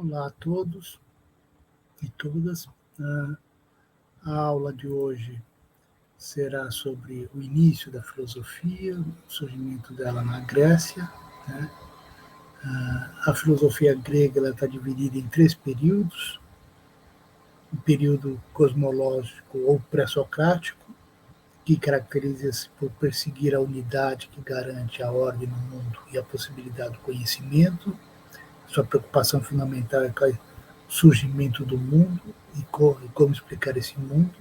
Olá a todos e todas. A aula de hoje será sobre o início da filosofia, o surgimento dela na Grécia, né? A filosofia grega está dividida em 3 períodos: o período cosmológico ou pré-socrático, que caracteriza-se por perseguir a unidade que garante a ordem no mundo e a possibilidade do conhecimento. Sua preocupação fundamental é com o surgimento do mundo e como explicar esse mundo.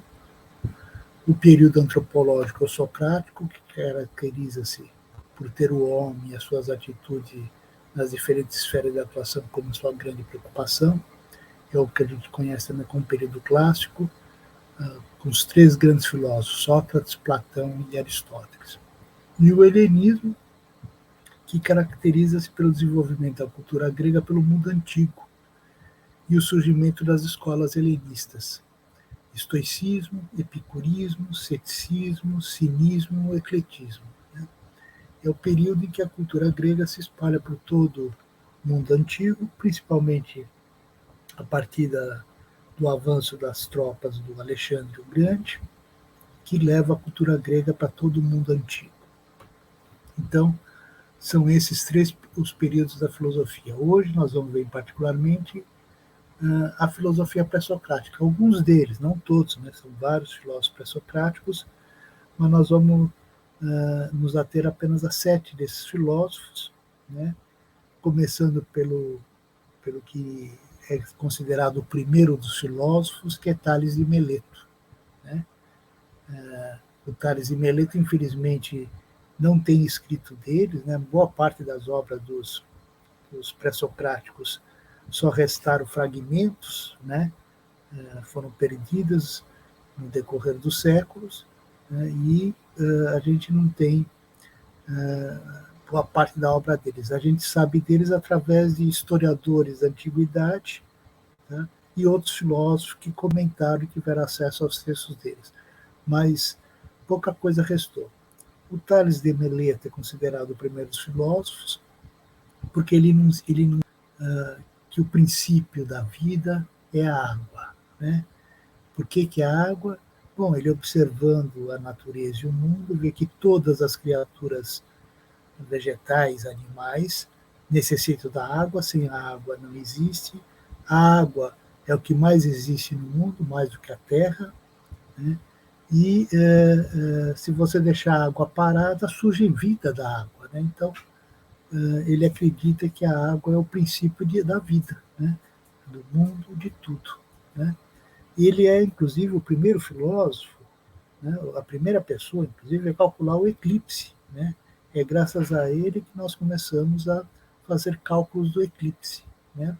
O período antropológico ou socrático, que caracteriza-se por ter o homem e as suas atitudes nas diferentes esferas de atuação como sua grande preocupação. É o que a gente conhece também como período clássico, com os 3 grandes filósofos, Sócrates, Platão e Aristóteles. E o helenismo, que caracteriza-se pelo desenvolvimento da cultura grega pelo mundo antigo e o surgimento das escolas helenistas: estoicismo, epicurismo, ceticismo, cinismo, ecletismo. É o período em que a cultura grega se espalha por todo o mundo antigo, principalmente a partir do avanço das tropas do Alexandre o Grande, que leva a cultura grega para todo o mundo antigo. Então, são esses 3 os períodos da filosofia. Hoje nós vamos ver particularmente a filosofia pré-socrática. Alguns deles, não todos, né? São vários filósofos pré-socráticos, mas nós vamos nos ater apenas a 7 desses filósofos, né? Começando pelo que é considerado o primeiro dos filósofos, que é Tales de Mileto, né? O Tales de Mileto, infelizmente, não tem escrito deles, né? Boa parte das obras dos pré-socráticos só restaram fragmentos, né? Foram perdidas no decorrer dos séculos, né? E a gente não tem boa parte da obra deles. A gente sabe deles através de historiadores da antiguidade, né? E outros filósofos que comentaram e tiveram acesso aos textos deles. Mas pouca coisa restou. O Tales de Mileto é considerado o primeiro dos filósofos, porque ele não que o princípio da vida é a água, né? Por que a água? Bom, ele observando a natureza e o mundo, vê que todas as criaturas vegetais, animais, necessitam da água, sem a água não existe. A água é o que mais existe no mundo, mais do que a terra, né? E se você deixar a água parada, surge vida da água, né? Então, ele acredita que a água é o princípio da vida, né? Do mundo, de tudo, né? Ele é, inclusive, o primeiro filósofo, né? A primeira pessoa, inclusive, a calcular o eclipse, né? É graças a ele que nós começamos a fazer cálculos do eclipse, né?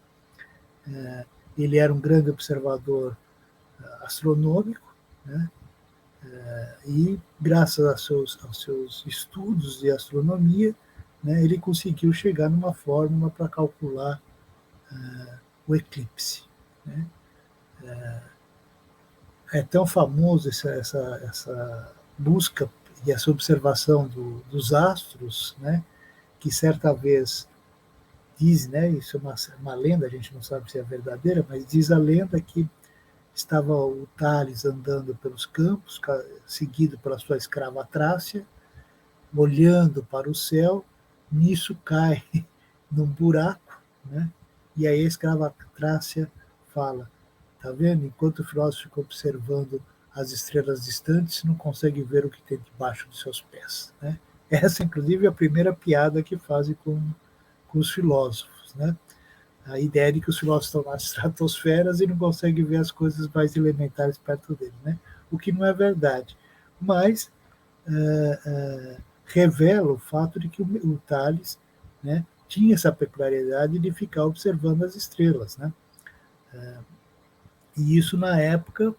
Ele era um grande observador astronômico, né? E graças aos seus estudos de astronomia, né, ele conseguiu chegar numa fórmula para calcular o eclipse, né? É tão famoso essa busca e essa observação dos astros, né, que certa vez diz, né, isso é uma lenda, a gente não sabe se é verdadeira, mas diz a lenda que estava o Tales andando pelos campos, seguido pela sua escrava Trácia, olhando para o céu, nisso cai num buraco, né? E aí a escrava Trácia fala: tá vendo? Enquanto o filósofo fica observando as estrelas distantes, não consegue ver o que tem debaixo dos seus pés, né? Essa, inclusive, é a primeira piada que fazem com os filósofos, né? A ideia de que os filósofos estão nas estratosferas e não conseguem ver as coisas mais elementares perto deles, né? O que não é verdade. Mas revela o fato de que o Tales, né, tinha essa peculiaridade de ficar observando as estrelas, né? E isso, na época,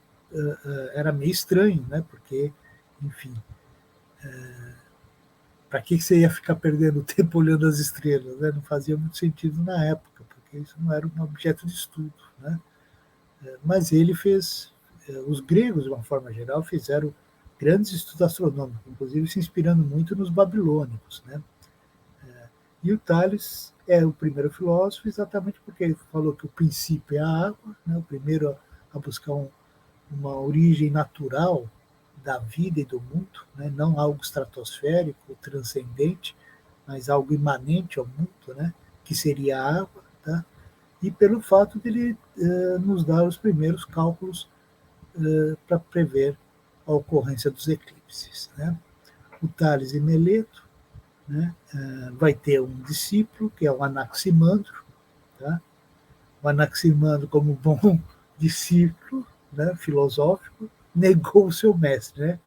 era meio estranho, né? Porque, enfim, para que você ia ficar perdendo tempo olhando as estrelas, né? Não fazia muito sentido na época, porque isso não era um objeto de estudo, né? Mas ele fez, os gregos, de uma forma geral, fizeram grandes estudos astronômicos, inclusive se inspirando muito nos babilônicos, né? E o Tales é o primeiro filósofo exatamente porque ele falou que o princípio é a água, né, o primeiro a buscar uma origem natural da vida e do mundo, né, não algo estratosférico, transcendente, mas algo imanente ao mundo, né, que seria a água, tá? E pelo fato de ele nos dar os primeiros cálculos para prever a ocorrência dos eclipses. Né? O Tales de Mileto, né, vai ter um discípulo, que é o Anaximandro. Tá? O Anaximandro, como bom discípulo, né, filosófico, negou o seu mestre. Né?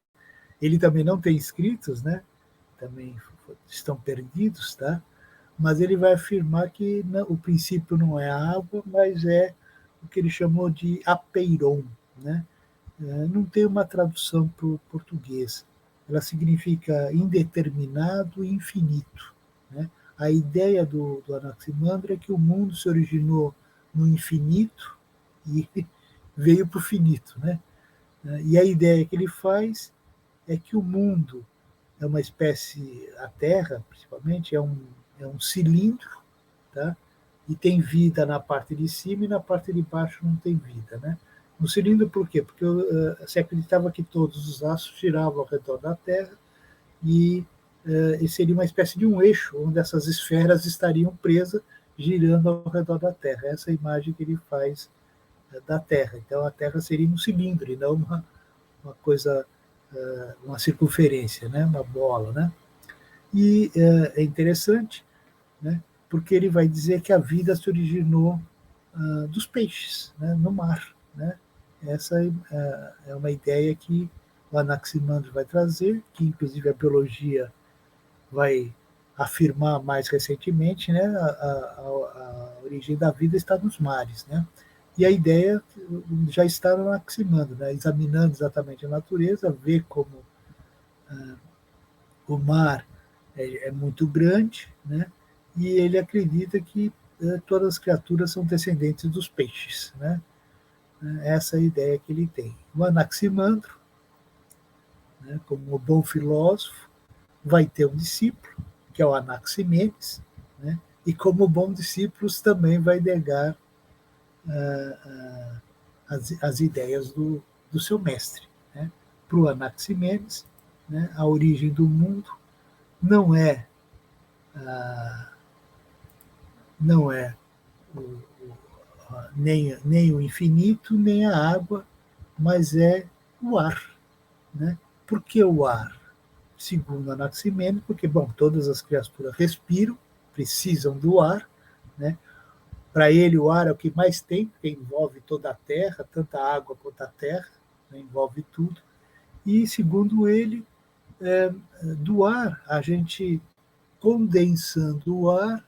Ele também não tem escritos, né? Também estão perdidos, tá? Mas ele vai afirmar que o princípio não é a água, mas é o que ele chamou de apeiron, né? Não tem uma tradução para o português. Ela significa indeterminado e infinito. Né? A ideia do Anaximandro é que o mundo se originou no infinito e veio para o finito. Né? E a ideia que ele faz é que o mundo é uma espécie, a Terra, principalmente, é um cilindro, tá? E tem vida na parte de cima e na parte de baixo não tem vida, né? No cilindro por quê? Porque se acreditava que todos os astros giravam ao redor da Terra e seria uma espécie de um eixo onde essas esferas estariam presas girando ao redor da Terra. Essa é a imagem que ele faz da Terra. Então a Terra seria um cilindro e não uma coisa, uma circunferência, né? Uma bola, né? E é interessante, né? Porque ele vai dizer que a vida se originou dos peixes, né? No mar, né? Essa é uma ideia que o Anaximandro vai trazer, que inclusive a biologia vai afirmar mais recentemente, né? A origem da vida está nos mares, né? E a ideia já está no Anaximandro, né? Examinando exatamente a natureza, ver como o mar é muito grande, né? E ele acredita que todas as criaturas são descendentes dos peixes, né? Essa é a ideia que ele tem. O Anaximandro, né, como um bom filósofo, vai ter um discípulo, que é o Anaximenes, né? E como bom discípulo também vai negar as ideias do seu mestre. Né? Para o Anaximenes, né, a origem do mundo não é não é nem o infinito, nem a água, mas é o ar. Né? Por que o ar? Segundo Anaximenes, porque, bom, todas as criaturas respiram, precisam do ar, né? Para ele, o ar é o que mais tem, porque envolve toda a Terra, tanto a água quanto a terra, né? Envolve tudo. E, segundo ele, do ar, a gente condensando o ar,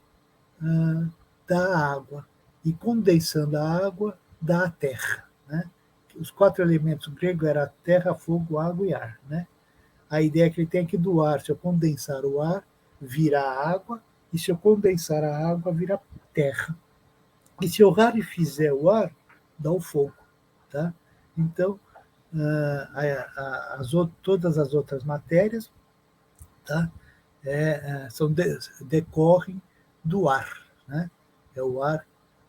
dá água. E condensando a água, dá a terra. Né? Os 4 elementos gregos eram terra, fogo, água e ar. Né? A ideia é que ele tem que doar. Se eu condensar o ar, vira água, e se eu condensar a água, vira terra. E se eu rarefizer o ar, dá o fogo. Tá? Então, todas as outras matérias, tá? Decorrem do ar. Né? É o ar.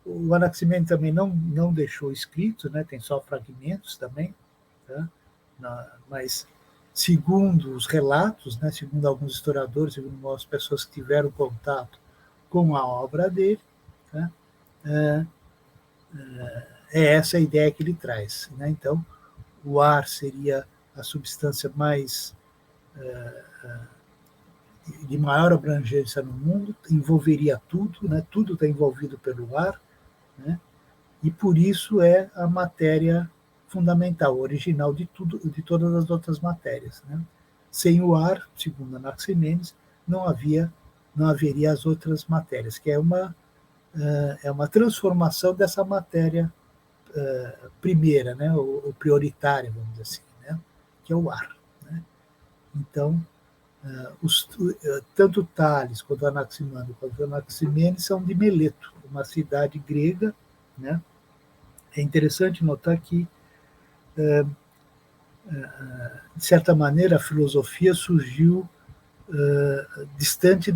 O Anaximandro também não deixou escrito, né? Tem só fragmentos também, tá? Mas segundo os relatos, né, segundo alguns historiadores, segundo algumas pessoas que tiveram contato com a obra dele, tá, é essa a ideia que ele traz. Né? Então, o ar seria a substância mais de maior abrangência no mundo, envolveria tudo, né? Tudo está envolvido pelo ar, né? E por isso é a matéria fundamental, original de tudo, de todas as outras matérias. Né? Sem o ar, segundo Anaximenes, não haveria as outras matérias, que é uma transformação dessa matéria primeira, né? ou prioritária, vamos dizer assim, né? Que é o ar. Né? Então, tanto Tales quanto Anaximandro quanto Anaximenes são de Mileto, uma cidade grega. Né? É interessante notar que, de certa maneira, a filosofia surgiu distante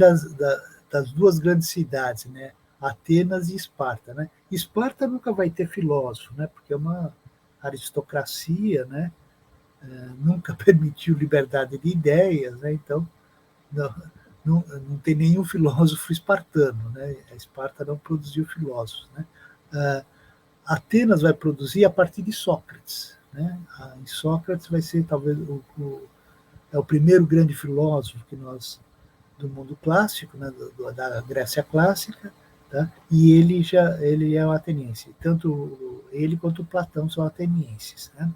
das duas grandes cidades, né? Atenas e Esparta, né? Esparta nunca vai ter filósofo, né? Porque é uma aristocracia, né? Nunca permitiu liberdade de ideias, né? Então não, não tem nenhum filósofo espartano, né? A Esparta não produziu filósofos, né? Atenas vai produzir a partir de Sócrates, né? Em Sócrates vai ser talvez é o primeiro grande filósofo que nós do mundo clássico, né? Da Grécia clássica, tá? E ele é um ateniense, tanto ele quanto Platão são atenienses, né?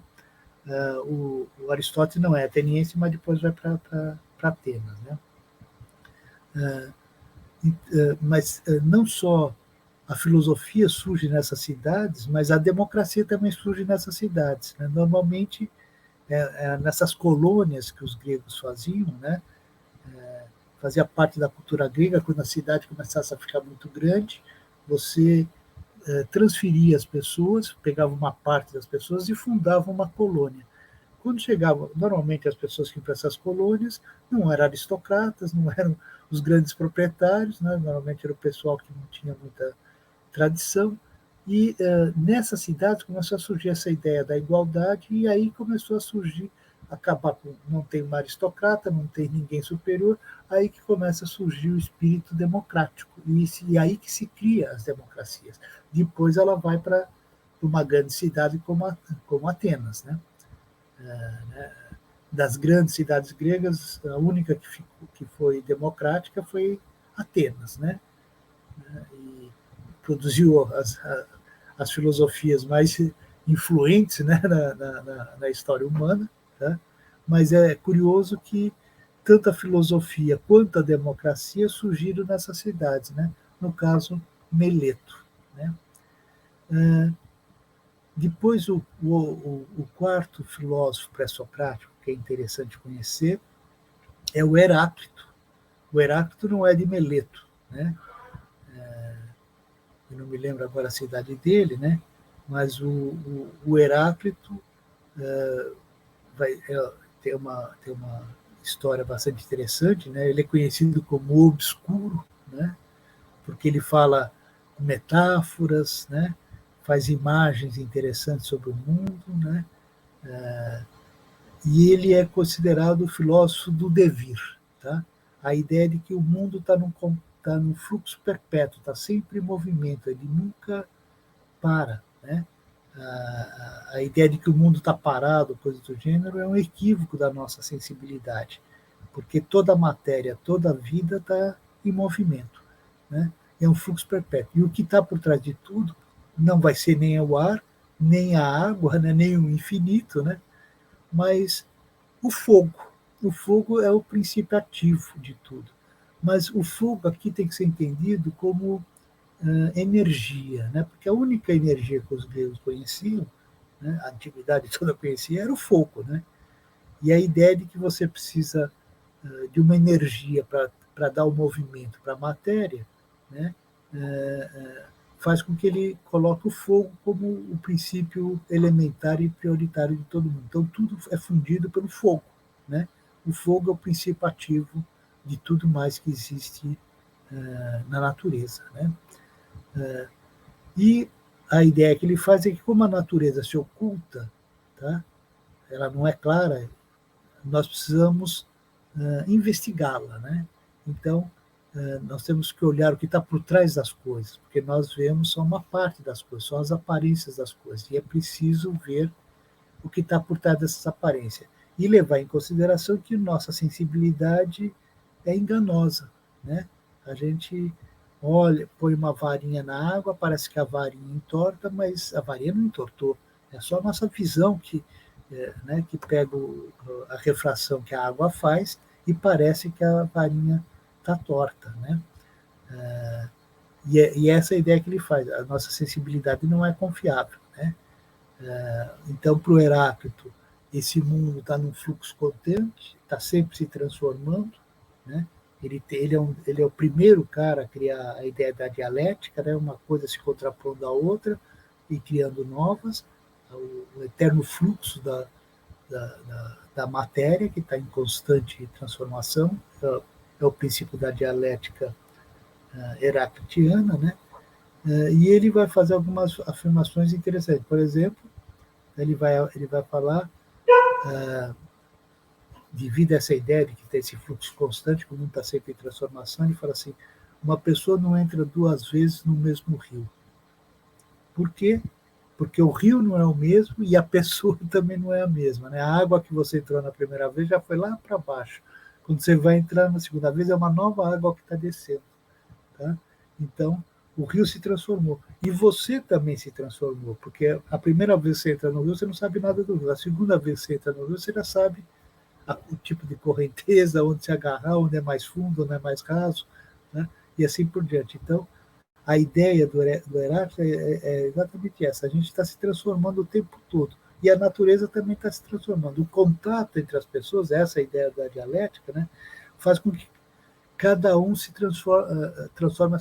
O Aristóteles não é ateniense, mas depois vai para Atenas, né? Mas não só a filosofia surge nessas cidades, mas a democracia também surge nessas cidades, né? Normalmente, nessas colônias que os gregos faziam, né? Fazia parte da cultura grega, quando a cidade começasse a ficar muito grande, você transferia as pessoas, pegava uma parte das pessoas e fundava uma colônia. Quando chegavam, normalmente as pessoas que iam para essas colônias não eram aristocratas, não eram os grandes proprietários, né? Normalmente era o pessoal que não tinha muita tradição, e nessas cidades começou a surgir essa ideia da igualdade, e aí começou a surgir, acabar com, não tem uma aristocrata, não tem ninguém superior, aí que começa a surgir o espírito democrático, e aí que se cria as democracias. Depois ela vai para uma grande cidade como Atenas, né? Das grandes cidades gregas, a única que foi democrática foi Atenas, né? E produziu as filosofias mais influentes, né, na história humana, tá? Mas é curioso que tanto a filosofia quanto a democracia surgiram nessas cidades, né? No caso, Meleto, né? Depois, o quarto filósofo pré-socrático, que é interessante conhecer, é o Heráclito. O Heráclito não é de Meleto, né? Eu não me lembro agora a cidade dele, né? Mas o Heráclito tem uma história bastante interessante, né? Ele é conhecido como o obscuro, né? Porque ele fala metáforas, né? Faz imagens interessantes sobre o mundo, né? E ele é considerado o filósofo do devir, tá? A ideia de que o mundo está num fluxo perpétuo, está sempre em movimento, ele nunca para, né? A ideia de que o mundo está parado, coisa do gênero, é um equívoco da nossa sensibilidade, porque toda a matéria, toda a vida está em movimento, né? É um fluxo perpétuo. E o que está por trás de tudo não vai ser nem o ar, nem a água, né? Nem o infinito, né? Mas o fogo. O fogo é o princípio ativo de tudo. Mas o fogo aqui tem que ser entendido como energia, né? Porque a única energia que os gregos conheciam, né? A antiguidade toda conhecia, era o fogo, né? E a ideia de que você precisa de uma energia para dar o movimento para a matéria, né? Faz com que ele coloque o fogo como o princípio elementar e prioritário de todo mundo. Então, tudo é fundido pelo fogo, né? O fogo é o princípio ativo de tudo mais que existe na natureza, né? E a ideia que ele faz é que, como a natureza se oculta, tá? Ela não é clara, nós precisamos investigá-la, né? Então, nós temos que olhar o que está por trás das coisas, porque nós vemos só uma parte das coisas, só as aparências das coisas, e é preciso ver o que está por trás dessas aparências e levar em consideração que nossa sensibilidade é enganosa, né? A gente olha, põe uma varinha na água, parece que a varinha entorta, mas a varinha não entortou. É só a nossa visão né, que pega a refração que a água faz e parece que a varinha está torta, né? E essa é a ideia que ele faz. A nossa sensibilidade não é confiável, né? Então, para o Heráclito, esse mundo está num fluxo constante, está sempre se transformando, né? Ele é o primeiro cara a criar a ideia da dialética, né? Uma coisa se contrapondo à outra e criando novas, o eterno fluxo da matéria que está em constante transformação, é o princípio da dialética heraclitiana, né? E ele vai fazer algumas afirmações interessantes. Por exemplo, ele vai falar, devido a essa ideia de que tem esse fluxo constante, que o mundo está sempre em transformação, ele fala assim: uma pessoa não entra 2 vezes no mesmo rio. Por quê? Porque o rio não é o mesmo e a pessoa também não é a mesma. Né? A água que você entrou na primeira vez já foi lá para baixo. Quando você vai entrar na segunda vez, é uma nova água que está descendo. Tá? Então, o rio se transformou. E você também se transformou, porque a primeira vez que você entra no rio, você não sabe nada do rio. A segunda vez que você entra no rio, você já sabe o tipo de correnteza, onde se agarrar, onde é mais fundo, onde é mais raso, né? E assim por diante. Então, a ideia do Heráclito é exatamente essa. A gente está se transformando o tempo todo. E a natureza também está se transformando. O contato entre as pessoas, essa ideia da dialética, né, faz com que cada um se transforme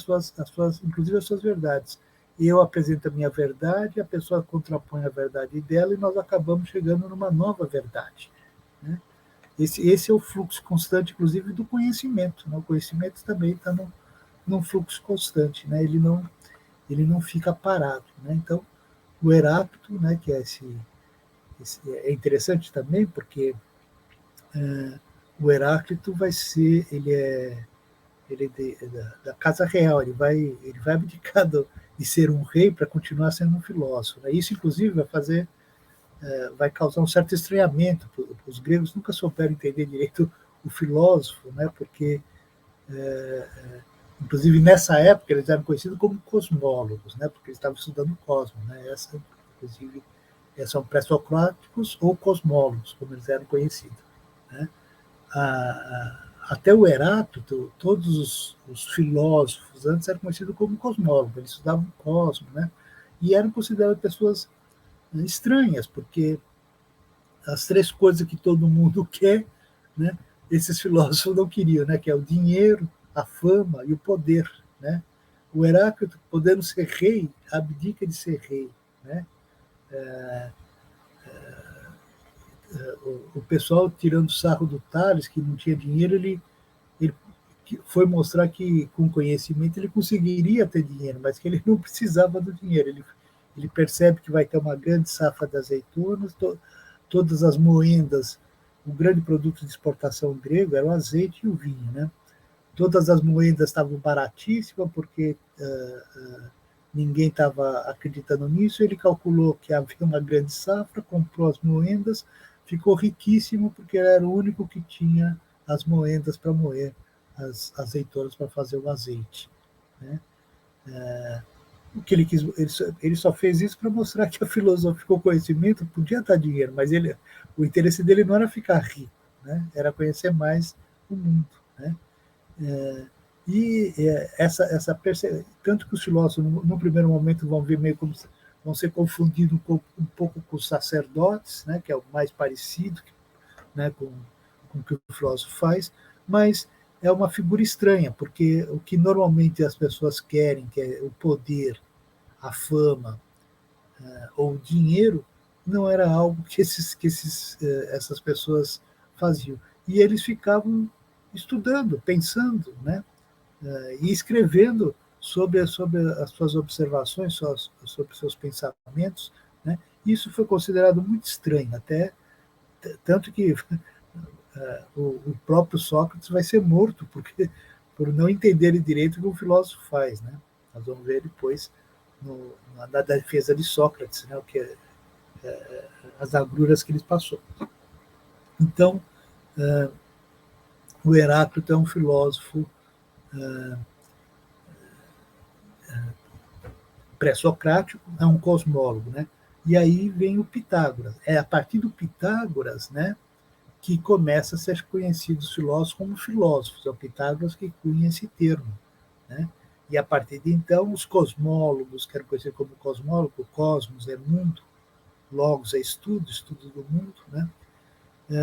inclusive as suas verdades. Eu apresento a minha verdade, a pessoa contrapõe a verdade dela e nós acabamos chegando numa nova verdade. Né? Esse é o fluxo constante, inclusive, do conhecimento. Né? O conhecimento também está num fluxo constante, né? Ele não fica parado. Né? Então, o Heráclito, né, que é é interessante também, porque o Heráclito vai ser, ele é da casa real, ele vai abdicar de ser um rei para continuar sendo um filósofo. Né? Isso, inclusive, vai causar um certo estranhamento. Os gregos nunca souberam entender direito o filósofo, né? Porque, inclusive, nessa época, eles eram conhecidos como cosmólogos, né? Porque eles estavam estudando o cosmos. Né? Inclusive, são pré-socráticos ou cosmólogos, como eles eram conhecidos. Né? Até o Heráclito, todos os filósofos antes eram conhecidos como cosmólogos, eles estudavam o cosmos, né? E eram considerados pessoas estranhas, porque as 3 coisas que todo mundo quer, né, esses filósofos não queriam, né, que é o dinheiro, a fama e o poder. Né? O Heráclito, podendo ser rei, abdica de ser rei. Né? O pessoal tirando sarro do Tales, que não tinha dinheiro, ele foi mostrar que com conhecimento ele conseguiria ter dinheiro, mas que ele não precisava do dinheiro. Ele percebe que vai ter uma grande safra de azeitonas, todas as moendas, o grande produto de exportação grego era o azeite e o vinho. Né? Todas as moedas estavam baratíssimas, porque ninguém estava acreditando nisso. Ele calculou que havia uma grande safra, comprou as moendas, ficou riquíssimo, porque era o único que tinha as moendas para moer as azeitonas para fazer o azeite. Né? O que ele quis, ele só fez isso para mostrar que a filosofia, o conhecimento podia dar dinheiro, mas o interesse dele não era ficar rico, né? Era conhecer mais o mundo. Né? Tanto que os filósofos, no primeiro momento, vão ver meio como vão ser confundidos um pouco com os sacerdotes, né? Que é o mais parecido, né? com o que o filósofo faz, mas é uma figura estranha, porque o que normalmente as pessoas querem, que é o poder, a fama ou o dinheiro, não era algo que essas pessoas faziam. E eles ficavam estudando, pensando, né? E escrevendo sobre as suas observações, sobre seus pensamentos. Né? Isso foi considerado muito estranho, até tanto que o próprio Sócrates vai ser morto por não entender direito o que o filósofo faz. Né? Nós vamos ver depois na defesa de Sócrates, né? O que as agruras que ele passou. Então, o Heráclito é um filósofo pré-socrático, é um cosmólogo. Né? E aí vem o Pitágoras. É a partir do Pitágoras, né, que começa a ser conhecido os filósofos como filósofos. É o Pitágoras que cunha esse termo. Né? E a partir de então, os cosmólogos, que eram conhecidos como cosmólogo, cosmos é mundo, logos é estudo do mundo, né?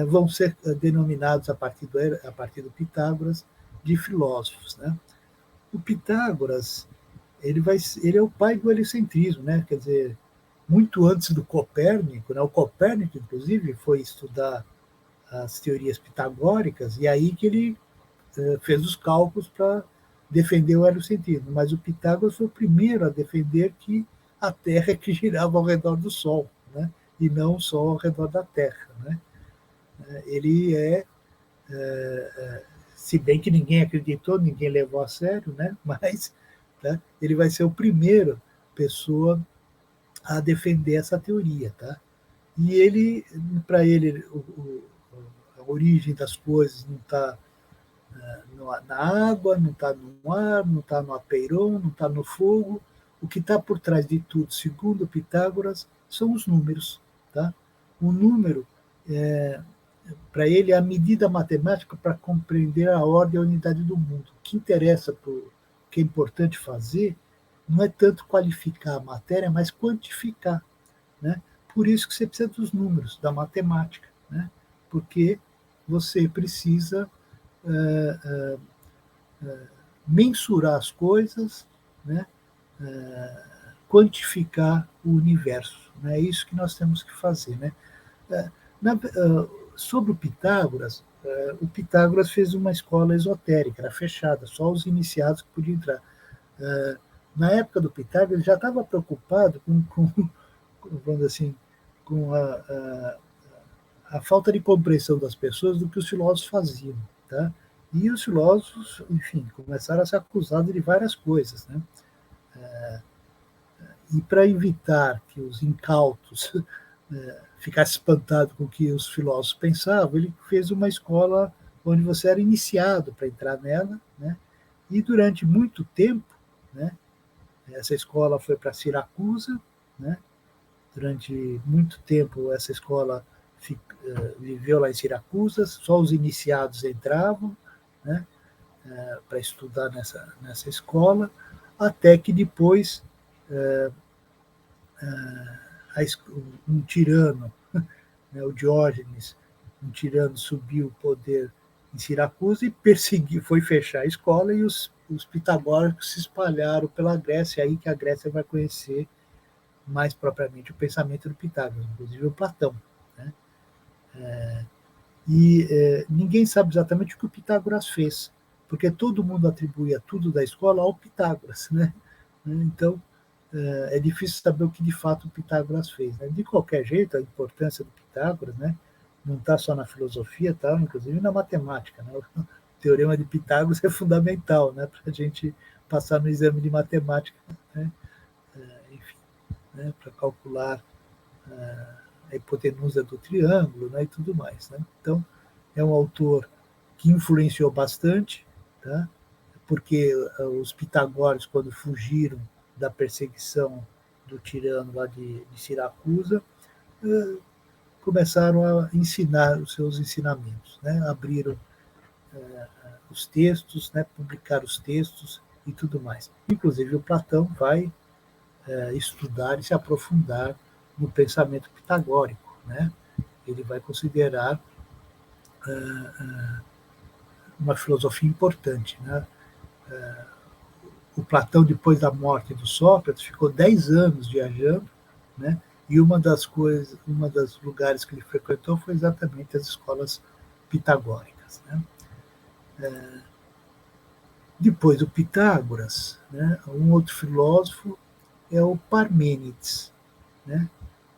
Vão ser denominados a partir do Pitágoras de filósofos. Né? O Pitágoras ele é o pai do helicentrismo, né? Quer dizer, muito antes do Copérnico, né? O Copérnico, inclusive, foi estudar as teorias pitagóricas, e aí que ele fez os cálculos para defendeu o heliocentrismo, mas o Pitágoras foi o primeiro a defender que a Terra é que girava ao redor do Sol, né? E não o Sol ao redor da Terra, né? Ele se bem que ninguém acreditou, ninguém levou a sério, né? Mas, tá? Ele vai ser o primeiro pessoa a defender essa teoria, tá? E ele, para ele, a origem das coisas não está na água, não está no ar, não está no apeiron, não está no fogo. O que está por trás de tudo, segundo Pitágoras, são os números. Tá? O número, para ele, é a medida matemática para compreender a ordem e a unidade do mundo. O que interessa, o que é importante fazer, não é tanto qualificar a matéria, mas quantificar. Né? Por isso que você precisa dos números, da matemática, né? Porque você precisa mensurar as coisas, né? Quantificar o universo. Né? É isso que nós temos que fazer. Né? Sobre o Pitágoras fez uma escola esotérica, era fechada, só os iniciados que podiam entrar. Na época do Pitágoras, ele já estava preocupado vamos assim, com a falta de compreensão das pessoas do que os filósofos faziam. Tá? E os filósofos, enfim, começaram a ser acusados de várias coisas. Né? E para evitar que os incautos ficassem espantados com o que os filósofos pensavam, ele fez uma escola onde você era iniciado para entrar nela, né? E durante muito tempo, né, essa escola foi para Siracusa, né? Durante muito tempo essa escola viveu lá em Siracusa, só os iniciados entravam, né, para estudar nessa escola, até que depois um tirano, né, o Diógenes, um tirano subiu o poder em Siracusa e perseguiu, foi fechar a escola e os pitagóricos se espalharam pela Grécia, aí que a Grécia vai conhecer mais propriamente o pensamento do Pitágoras, inclusive o Platão. Né? Ninguém sabe exatamente o que o Pitágoras fez, porque todo mundo atribuía tudo da escola ao Pitágoras. Né? Então, é difícil saber o que de fato o Pitágoras fez. Né? De qualquer jeito, a importância do Pitágoras, né, não está só na filosofia, tá, inclusive na matemática. Né? O teorema de Pitágoras é fundamental, né, para a gente passar no exame de matemática, né? Enfim, né, para calcular a hipotenusa do triângulo, né, e tudo mais. Né? Então, é um autor que influenciou bastante, tá? Porque os pitagóricos, quando fugiram da perseguição do tirano lá de Siracusa, começaram a ensinar os seus ensinamentos, né? Abriram os textos, né? Publicaram os textos e tudo mais. Inclusive o Platão vai estudar e se aprofundar no pensamento pitagórico, né? Ele vai considerar uma filosofia importante, né? O Platão, depois da morte do Sócrates, ficou 10 anos viajando, né? E uma dos lugares que ele frequentou foi exatamente as escolas pitagóricas. Né? Depois do Pitágoras, né, um outro filósofo é o Parmênides. Né?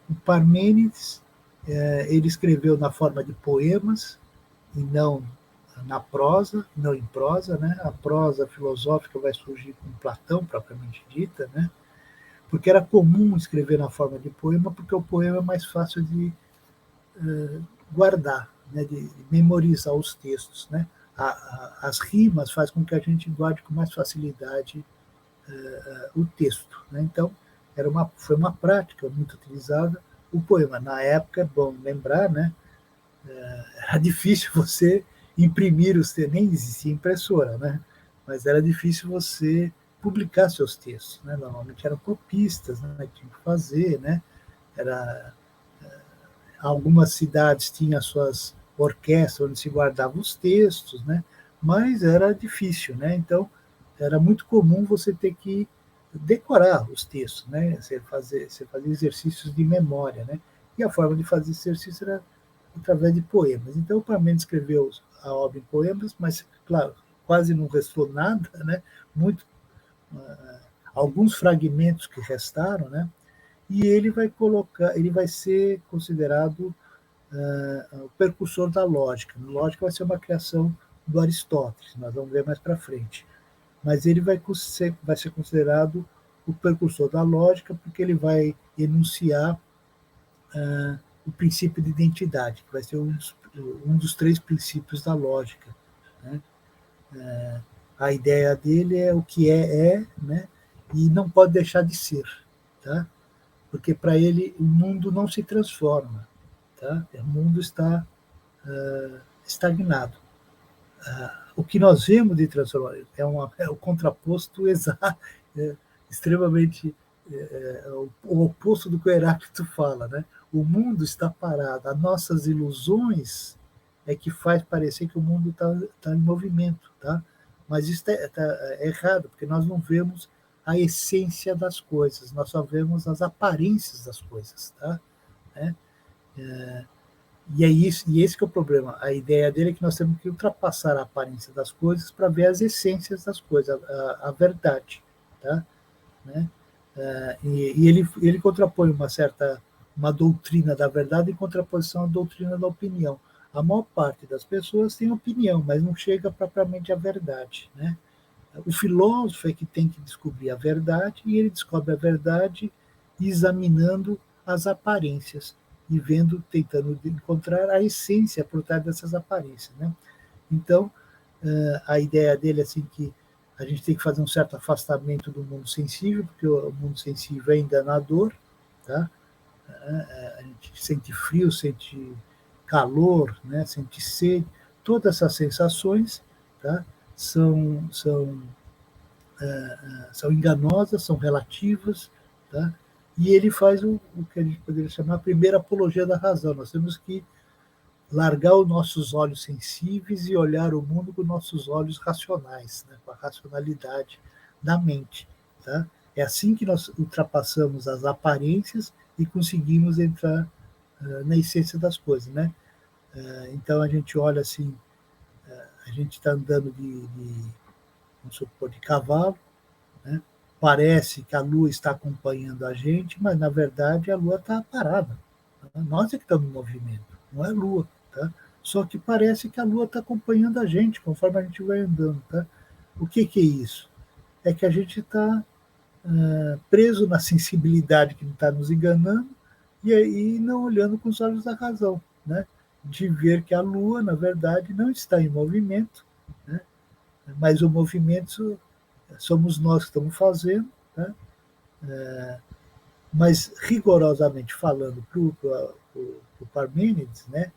O Parmênides, ele escreveu na forma de poemas e não na prosa, não em prosa. Né? A prosa filosófica vai surgir com Platão, propriamente dita, né? Porque era comum escrever na forma de poema, porque o poema é mais fácil de guardar, né, de memorizar os textos. Né? As rimas fazem com que a gente guarde com mais facilidade o texto. Né? Então, foi uma prática muito utilizada. O poema, na época, é bom lembrar, né, era difícil você imprimir os textos, nem existia impressora, né? Mas era difícil você publicar seus textos. Né? Normalmente eram copistas, né, que tinham que fazer. Né? Algumas cidades tinham suas orquestras onde se guardavam os textos, né? Mas era difícil. Né? Então, era muito comum você ter que decorar os textos, né? Você fazer exercícios de memória. Né? E a forma de fazer exercício era através de poemas. Então, o Parmênides escreveu a obra em poemas, mas, claro, quase não restou nada, né? Muito, alguns fragmentos que restaram, né? E ele vai ser considerado o precursor da lógica. A lógica vai ser uma criação do Aristóteles, nós vamos ver mais para frente. Mas ele vai ser considerado o precursor da lógica, porque ele vai enunciar o princípio de identidade, que vai ser um dos 3 princípios da lógica. Né? A ideia dele é o que é, né? E não pode deixar de ser. Tá? Porque para ele o mundo não se transforma. Tá? O mundo está estagnado. O que nós vemos de transformação é o contraposto exato, extremamente o oposto do que o Heráclito fala, né? O mundo está parado, as nossas ilusões é que faz parecer que o mundo está em movimento, tá? Mas isso é errado, porque nós não vemos a essência das coisas, nós só vemos as aparências das coisas, tá? E é isso, e esse que é o problema. A ideia dele é que nós temos que ultrapassar a aparência das coisas para ver as essências das coisas, a verdade, tá? Né? E ele contrapõe uma doutrina da verdade em contraposição à doutrina da opinião. A maior parte das pessoas tem opinião, mas não chega propriamente à verdade, né? O filósofo é que tem que descobrir a verdade, e ele descobre a verdade examinando as aparências e tentando encontrar a essência por trás dessas aparências, né? Então, a ideia dele é assim que a gente tem que fazer um certo afastamento do mundo sensível, porque o mundo sensível é enganador, tá? A gente sente frio, sente calor, né? Sente sede, todas essas sensações, tá? São enganosas, são relativas, tá? E ele faz o que a gente poderia chamar a primeira apologia da razão. Nós temos que largar os nossos olhos sensíveis e olhar o mundo com nossos olhos racionais, né? Com a racionalidade da mente. Tá? É assim que nós ultrapassamos as aparências e conseguimos entrar na essência das coisas. Né? Então a gente olha assim, a gente está andando vamos supor, de cavalo, né? Parece que a Lua está acompanhando a gente, mas na verdade a Lua está parada. Nós é que estamos em movimento, não é a Lua. Tá? Só que parece que a Lua está acompanhando a gente conforme a gente vai andando. Tá? O que é isso? É que a gente está preso na sensibilidade que está nos enganando e aí não olhando com os olhos da razão, né? De ver que a Lua, na verdade, não está em movimento, né? Mas o movimento somos nós que estamos fazendo, tá? Mas rigorosamente falando para o Parmênides, né?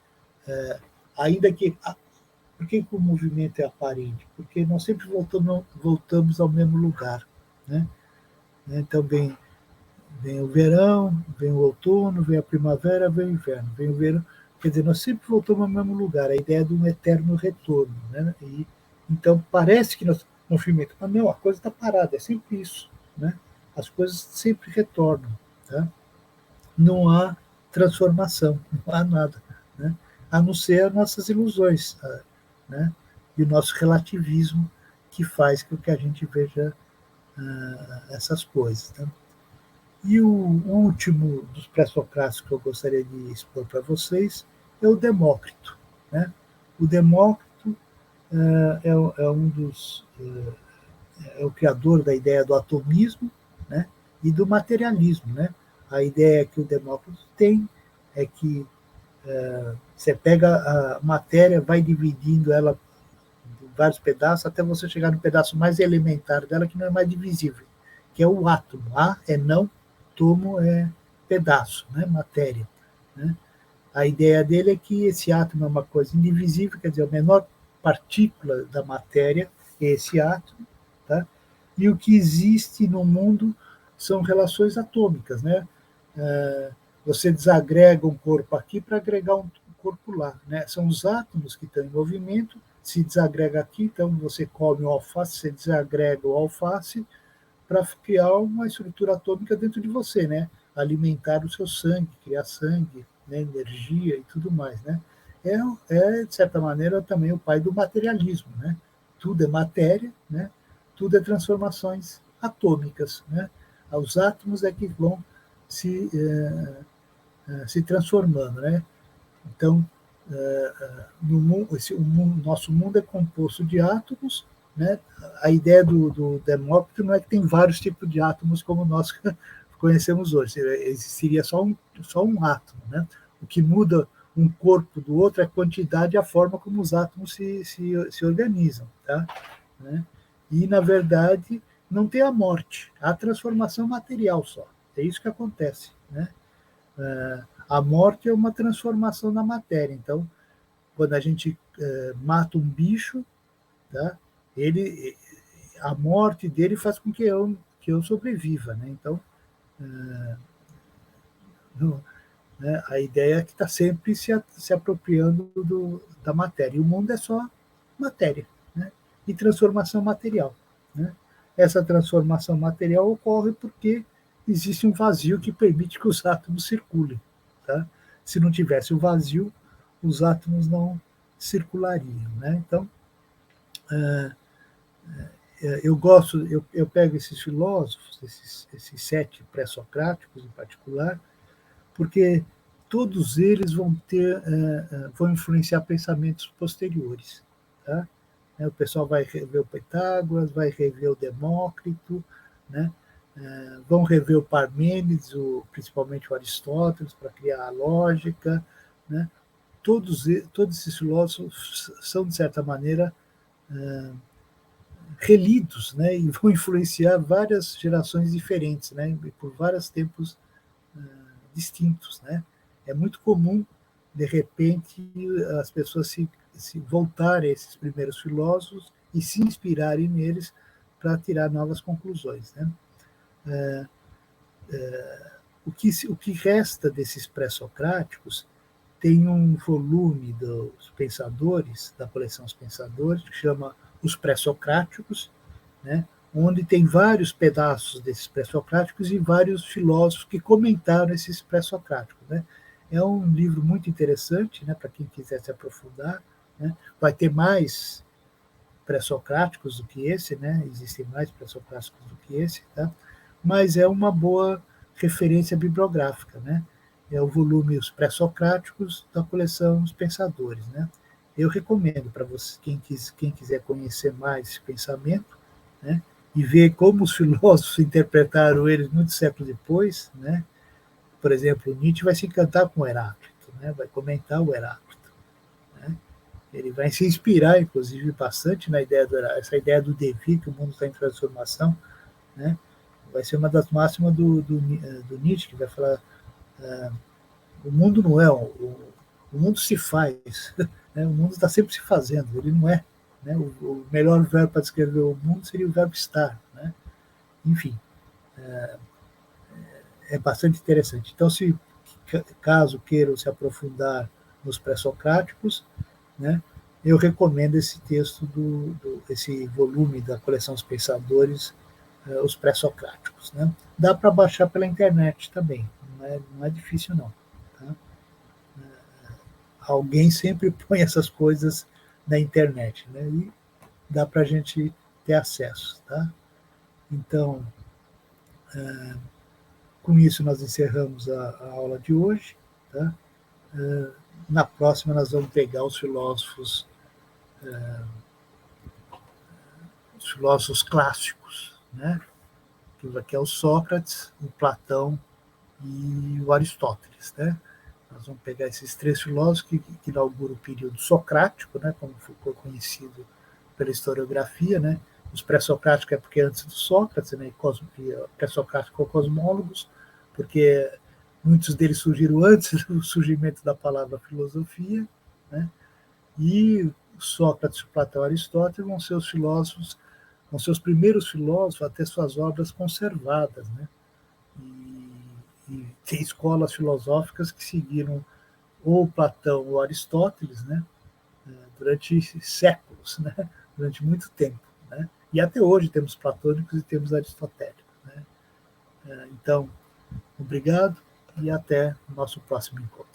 Ainda que por que o movimento é aparente? Porque nós sempre voltamos ao mesmo lugar, né? Então vem o verão, vem o outono, vem a primavera, vem o inverno, vem o verão. Quer dizer, nós sempre voltamos ao mesmo lugar, a ideia de um eterno retorno, né? E então parece que nós movimento, mas não, a coisa está parada, é sempre isso, né? As coisas sempre retornam, tá? Não há transformação, não há nada, né? A não ser as nossas ilusões, né? E o nosso relativismo que faz com que a gente veja essas coisas. Tá? E o último dos pré-socráticos que eu gostaria de expor para vocês é o Demócrito. Né? O Demócrito é um dos é o criador da ideia do atomismo, né? E do materialismo, né? A ideia que o Demócrito tem é que você pega a matéria, vai dividindo ela em vários pedaços, até você chegar no pedaço mais elementar dela, que não é mais divisível, que é o átomo. A é não, tomo é pedaço, né? Matéria. Né? A ideia dele é que esse átomo é uma coisa indivisível, quer dizer, a menor partícula da matéria é esse átomo, tá? E o que existe no mundo são relações atômicas, né? Você desagrega um corpo aqui para agregar um corpo lá, né? São os átomos que estão em movimento, se desagrega aqui, então você come o alface, você desagrega o alface para criar uma estrutura atômica dentro de você, né? Alimentar o seu sangue, criar sangue, né? Energia e tudo mais, né? De certa maneira, também o pai do materialismo, né? tudo é matéria, né? Tudo é transformações atômicas, né? Os átomos é que vão se transformando, né? Então, nosso mundo é composto de átomos, né? A ideia do Demócrito não é que tem vários tipos de átomos como nós conhecemos hoje, existiria só um átomo, né? O que muda um corpo do outro é a quantidade e a forma como os átomos se organizam, tá? Né? E, na verdade, não tem a morte, há a transformação material só, é isso que acontece, né? A morte é uma transformação na matéria. Então, quando a gente mata um bicho, tá? A morte dele faz com que eu sobreviva, né? Então, né, a ideia é que está sempre se apropriando da matéria. E o mundo é só matéria, né? E transformação material, né? Essa transformação material ocorre porque existe um vazio que permite que os átomos circulem, tá? Se não tivesse o vazio, os átomos não circulariam, né? Então, eu pego esses filósofos, esses 7 pré-socráticos em particular, porque todos eles vão influenciar pensamentos posteriores, tá? O pessoal vai rever o Pitágoras, vai rever o Demócrito, né? Vão rever o Parmênides, principalmente o Aristóteles, para criar a lógica, né? Todos esses filósofos são, de certa maneira, relidos, né? E vão influenciar várias gerações diferentes, né? Por vários tempos distintos, né? É muito comum, de repente, as pessoas se voltarem a esses primeiros filósofos e se inspirarem neles para tirar novas conclusões, né? O que resta desses pré-socráticos tem um volume dos pensadores, da coleção Os Pensadores, que chama Os Pré-Socráticos, né? Onde tem vários pedaços desses pré-socráticos e vários filósofos que comentaram esses pré-socráticos, né? É um livro muito interessante, né, para quem quiser se aprofundar, né? Vai ter mais pré-socráticos do que esse, né? Existem mais pré-socráticos do que esse, tá? Mas é uma boa referência bibliográfica, né? É o volume Os Pré-Socráticos da coleção Os Pensadores, né? Eu recomendo para você, quem quiser conhecer mais esse pensamento, né? E ver como os filósofos interpretaram eles muitos séculos depois, né? Por exemplo, Nietzsche vai se encantar com o Heráclito, né? Vai comentar o Heráclito, né? Ele vai se inspirar, inclusive, bastante na ideia essa ideia do devir, que o mundo está em transformação, né? Vai ser uma das máximas do Nietzsche, que vai falar: o mundo não é, o mundo se faz, né? O mundo está sempre se fazendo, ele não é. Né? O melhor verbo para descrever o mundo seria o verbo estar, né? Enfim, é bastante interessante. Então, se caso queiram se aprofundar nos pré-socráticos, né, eu recomendo esse texto esse volume da coleção Os Pensadores, Os Pré-Socráticos, né? Dá para baixar pela internet também, não é difícil não. Tá? Alguém sempre põe essas coisas na internet, né? E dá para a gente ter acesso, tá? Então, com isso nós encerramos a aula de hoje, tá? Na próxima nós vamos pegar os filósofos clássicos, né? Que é o Sócrates, o Platão e o Aristóteles, né? Nós vamos pegar esses 3 filósofos que inauguram o período socrático, né? Como ficou conhecido pela historiografia, né? Os pré-socráticos é porque antes do Sócrates, né? Pré-socrático ou cosmólogos, porque muitos deles surgiram antes do surgimento da palavra filosofia, né? E Sócrates, Platão e Aristóteles vão ser os filósofos, vão ser os primeiros filósofos a ter suas obras conservadas, né? E tem escolas filosóficas que seguiram ou Platão ou Aristóteles, né? Durante séculos, né? Durante muito tempo, né? E até hoje temos platônicos e temos aristotélicos, né? Então, obrigado e até o nosso próximo encontro.